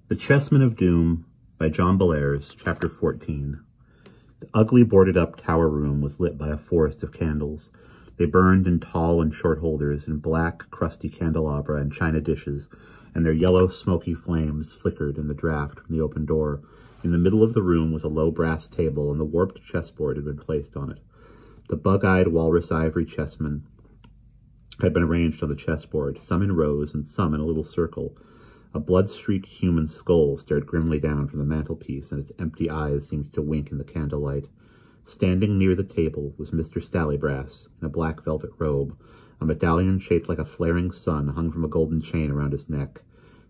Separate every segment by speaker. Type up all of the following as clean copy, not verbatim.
Speaker 1: The Chessmen of Doom by John Bellairs, Chapter 14. The ugly boarded-up tower room was lit by a forest of candles. They burned in tall and short holders, in black, crusty candelabra and china dishes, and their yellow, smoky flames flickered in the draught from the open door. In the middle of the room was a low brass table, and the warped chessboard had been placed on it. The bug-eyed walrus ivory chessmen had been arranged on the chessboard, some in rows and some in a little circle. A blood-streaked human skull stared grimly down from the mantelpiece, and its empty eyes seemed to wink in the candlelight. Standing near the table was Mr. Stallybrass, in a black velvet robe. A medallion shaped like a flaring sun hung from a golden chain around his neck.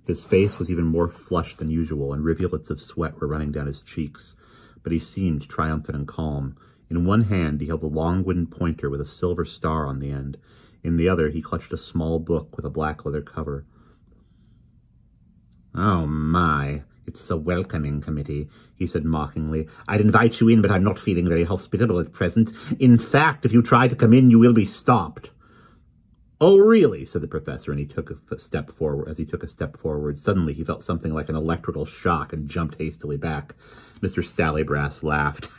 Speaker 1: His face was even more flushed than usual, and rivulets of sweat were running down his cheeks. But he seemed triumphant and calm. In one hand he held a long wooden pointer with a silver star on the end. In the other he clutched a small book with a black leather cover. "Oh, my, it's a welcoming committee," he said mockingly. "I'd invite you in, but I'm not feeling very hospitable at present. In fact, if you try to come in, you will be stopped." "Oh, really?" said the professor, and he took a step forward. As he took a step forward, suddenly he felt something like an electrical shock and jumped hastily back. Mr. Stallybrass laughed.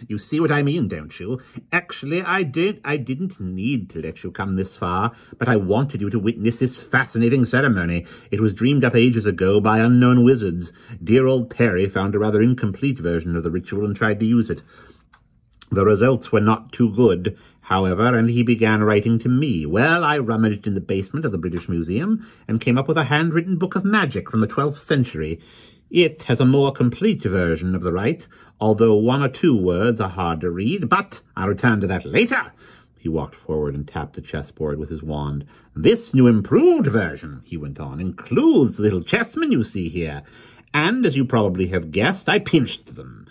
Speaker 1: "You see what I mean, don't you? Actually, I didn't need to let you come this far, but I wanted you to witness this fascinating ceremony. It was dreamed up ages ago by unknown wizards. Dear old Perry found a rather incomplete version of the ritual and tried to use it. The results were not too good, however, and he began writing to me. Well, I rummaged in the basement of the British Museum and came up with a handwritten book of magic from the 12th century. It has a more complete version of the rite, although one or two words are hard to read, but I'll return to that later." He walked forward and tapped the chessboard with his wand. "This new improved version," he went on, "includes the little chessmen you see here, and as you probably have guessed, I pinched them.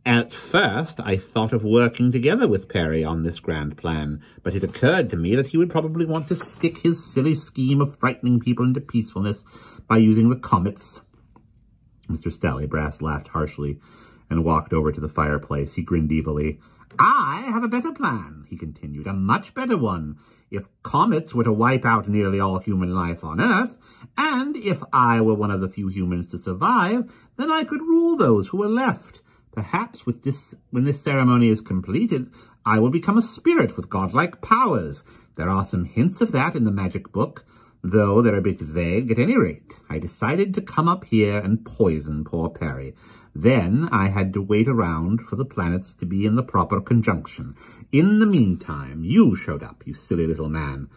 Speaker 1: At first, I thought of working together with Perry on this grand plan, but it occurred to me that he would probably want to stick his silly scheme of frightening people into peacefulness by using the comets." Mr. Stallybrass laughed harshly and walked over to the fireplace. He grinned evilly. "I have a better plan," he continued, "a much better one. If comets were to wipe out nearly all human life on Earth, and if I were one of the few humans to survive, then I could rule those who were left. Perhaps when this ceremony is completed, I will become a spirit with godlike powers. There are some hints of that in the magic book, though they're a bit vague. At any rate, I decided to come up here and poison poor Perry. Then I had to wait around for the planets to be in the proper conjunction. In the meantime, you showed up, you silly little man.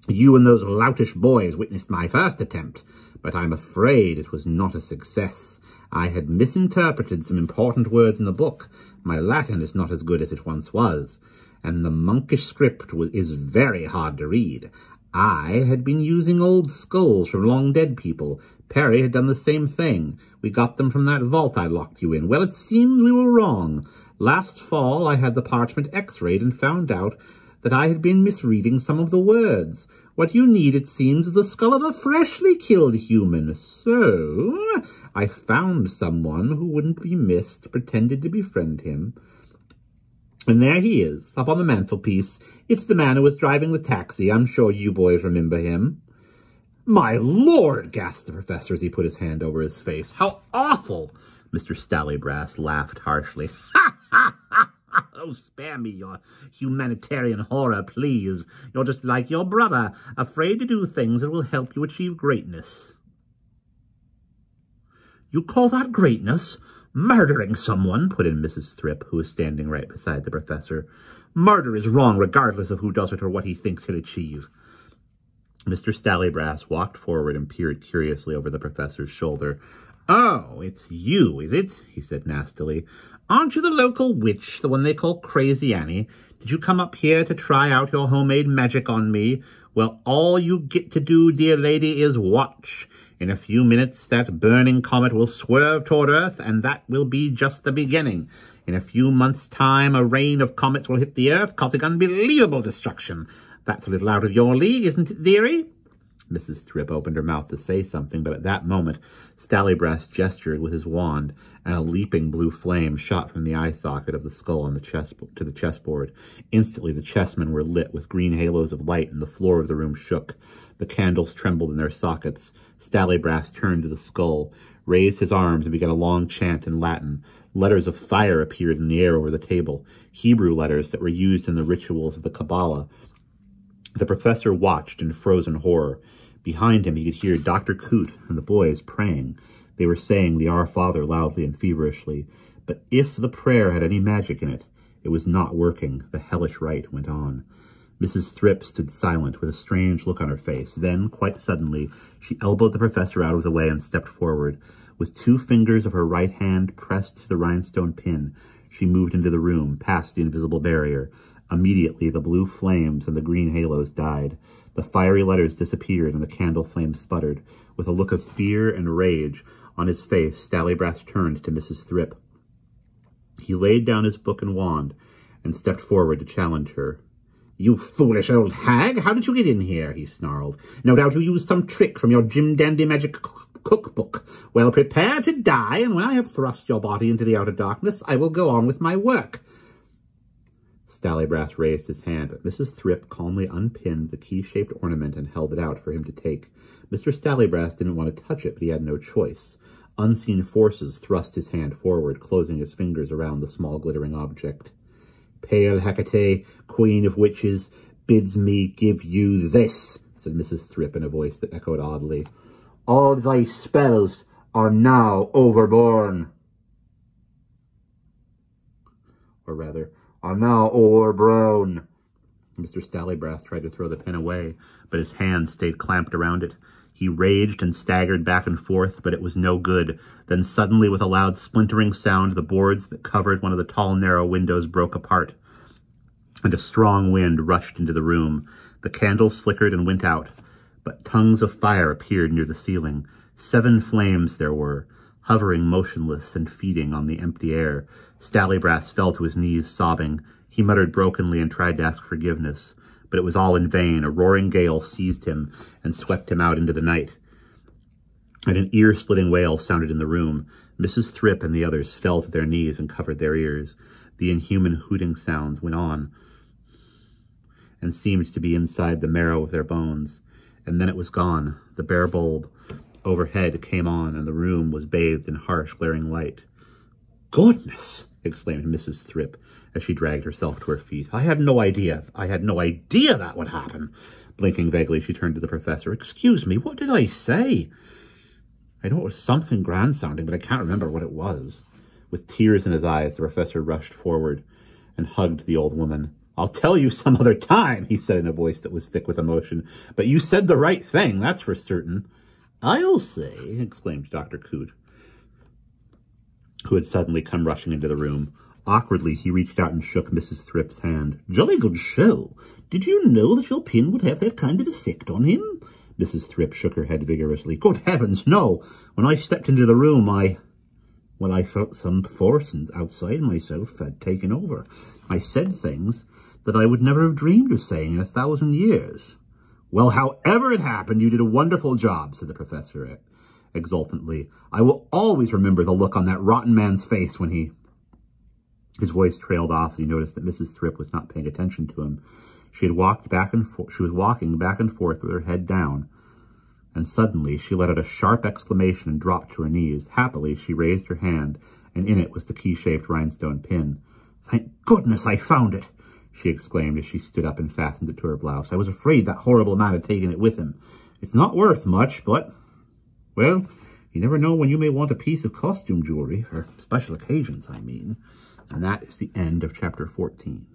Speaker 1: You and those loutish boys witnessed my first attempt, but I'm afraid it was not a success. I had misinterpreted some important words in the book. My Latin is not as good as it once was, and the monkish script is very hard to read. I had been using old skulls from long-dead people. Perry had done the same thing. We got them from that vault I locked you in. Well, it seems we were wrong. Last fall, I had the parchment x-rayed and found out that I had been misreading some of the words. What you need, it seems, is the skull of a freshly killed human. So I found someone who wouldn't be missed, pretended to befriend him. And there he is, up on the mantelpiece. It's the man who was driving the taxi. I'm sure you boys remember him." "My lord!" gasped the professor as he put his hand over his face. "How awful!" Mr. Stallybrass laughed harshly. "Ha, ha, ha, ha! Oh, spare me your humanitarian horror, please. You're just like your brother, afraid to do things that will help you achieve greatness." "You call that greatness? Murdering someone," put in Mrs. Thrip, who was standing right beside the professor. "Murder is wrong, regardless of who does it or what he thinks he'll achieve." Mr. Stallybrass walked forward and peered curiously over the professor's shoulder. "Oh, it's you, is it?" he said nastily. "Aren't you the local witch, the one they call Crazy Annie? Did you come up here to try out your homemade magic on me? Well, all you get to do, dear lady, is watch. In a few minutes, that burning comet will swerve toward Earth, and that will be just the beginning. In a few months' time, a rain of comets will hit the Earth, causing unbelievable destruction. That's a little out of your league, isn't it, dearie?" Mrs. Thrip opened her mouth to say something, but at that moment, Stallybrass gestured with his wand, and a leaping blue flame shot from the eye socket of the skull on the to the chessboard. Instantly, the chessmen were lit with green halos of light, and the floor of the room shook. The candles trembled in their sockets. Stallybrass turned to the skull, raised his arms, and began a long chant in Latin. Letters of fire appeared in the air over the table, Hebrew letters that were used in the rituals of the Kabbalah. The professor watched in frozen horror. Behind him he could hear Dr. Coote and the boys praying. They were saying the Our Father loudly and feverishly. But if the prayer had any magic in it, it was not working. The hellish rite went on. Mrs. Thrip stood silent with a strange look on her face. Then, quite suddenly, she elbowed the professor out of the way and stepped forward. With 2 fingers of her right hand pressed to the rhinestone pin, she moved into the room, past the invisible barrier. Immediately, the blue flames and the green halos died. The fiery letters disappeared and the candle flames sputtered. With a look of fear and rage on his face, Stallybrass turned to Mrs. Thrip. He laid down his book and wand and stepped forward to challenge her. "You foolish old hag! How did you get in here?" he snarled. "No doubt you used some trick from your Jim-dandy magic cookbook. Well, prepare to die, and when I have thrust your body into the outer darkness, I will go on with my work." Stallybrass raised his hand, but Mrs. Thrip calmly unpinned the key-shaped ornament and held it out for him to take. Mr. Stallybrass didn't want to touch it, but he had no choice. Unseen forces thrust his hand forward, closing his fingers around the small glittering object. "Pale Hecate, Queen of Witches, bids me give you this," said Mrs. Thrip in a voice that echoed oddly. "All thy spells are now overborne." Or rather, are now overbrown. Mr. Stallybrass tried to throw the pin away, but his hand stayed clamped around it. He raged and staggered back and forth, but it was no good. Then suddenly, with a loud splintering sound, the boards that covered one of the tall, narrow windows broke apart, and a strong wind rushed into the room. The candles flickered and went out, but tongues of fire appeared near the ceiling. 7 flames there were, hovering motionless and feeding on the empty air. Stallybrass fell to his knees, sobbing. He muttered brokenly and tried to ask forgiveness, but it was all in vain. A roaring gale seized him and swept him out into the night, and an ear-splitting wail sounded in the room. Mrs. Thrip and the others fell to their knees and covered their ears. The inhuman hooting sounds went on and seemed to be inside the marrow of their bones. And then it was gone. The bare bulb overhead came on, and the room was bathed in harsh, glaring light. "Goodness!" exclaimed Mrs. Thrip as she dragged herself to her feet. I had no idea that would happen." Blinking vaguely, she turned to the professor. "Excuse me, what did I say?" "I know it was something grand-sounding, but I can't remember what it was." With tears in his eyes, the professor rushed forward and hugged the old woman. "I'll tell you some other time," he said in a voice that was thick with emotion. "But you said the right thing, that's for certain." "I'll say," exclaimed Dr. Coote, who had suddenly come rushing into the room. Awkwardly, he reached out and shook Mrs. Thrip's hand. "Jolly good show. Did you know that your pin would have that kind of effect on him?" Mrs. Thrip shook her head vigorously. "Good heavens, no. When I stepped into the room, I felt some force outside myself had taken over. I said things that I would never have dreamed of saying in 1,000 years. "Well, however it happened, you did a wonderful job," said the professor exultantly. "I will always remember the look on that rotten man's face when he—" His voice trailed off as he noticed that Mrs. Thrip was not paying attention to him. She was walking back and forth with her head down, and suddenly she let out a sharp exclamation and dropped to her knees. Happily, she raised her hand, and in it was the key-shaped rhinestone pin. "Thank goodness I found it!" she exclaimed as she stood up and fastened it to her blouse. "I was afraid that horrible man had taken it with him. It's not worth much, but, well, you never know when you may want a piece of costume jewelry, for special occasions, I mean." And that is the end of chapter 14.